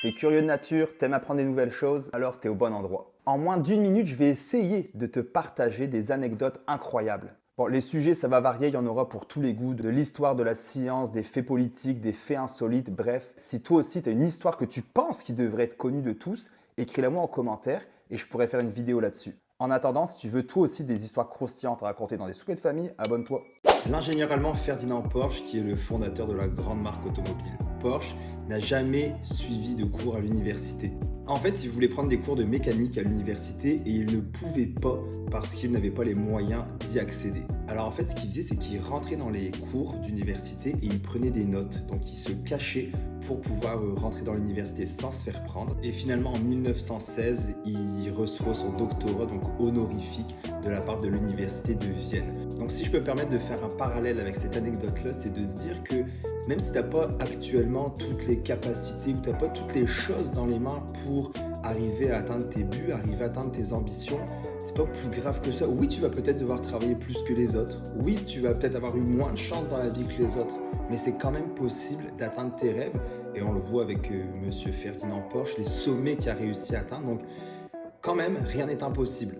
T'es curieux de nature, t'aimes apprendre des nouvelles choses, alors t'es au bon endroit. En moins d'1 minute, je vais essayer de te partager des anecdotes incroyables. Bon, les sujets, ça va varier, il y en aura pour tous les goûts, de l'histoire, de la science, des faits politiques, des faits insolites, bref. Si toi aussi tu as une histoire que tu penses qui devrait être connue de tous, écris-la moi en commentaire et je pourrais faire une vidéo là-dessus. En attendant, si tu veux toi aussi des histoires croustillantes à raconter dans des soupers de famille, abonne-toi. L'ingénieur allemand Ferdinand Porsche, qui est le fondateur de la grande marque automobile Porsche, n'a jamais suivi de cours à l'université. En fait, il voulait prendre des cours de mécanique à l'université et il ne pouvait pas parce qu'il n'avait pas les moyens d'y accéder. Alors en fait, ce qu'il faisait, c'est qu'il rentrait dans les cours d'université et il prenait des notes. Donc il se cachait pour pouvoir rentrer dans l'université sans se faire prendre. Et finalement, en 1916, il reçoit son doctorat, donc honorifique, de la part de l'université de Vienne. Donc si je peux me permettre de faire un parallèle avec cette anecdote-là, c'est de se dire que même si tu n'as pas actuellement toutes les capacités ou tu n'as pas toutes les choses dans les mains pour arriver à atteindre tes buts, arriver à atteindre tes ambitions, c'est pas plus grave que ça. Oui, tu vas peut-être devoir travailler plus que les autres. Oui, tu vas peut-être avoir eu moins de chance dans la vie que les autres. Mais c'est quand même possible d'atteindre tes rêves. Et on le voit avec Monsieur Ferdinand Porsche, les sommets qu'il a réussi à atteindre. Donc, quand même, rien n'est impossible.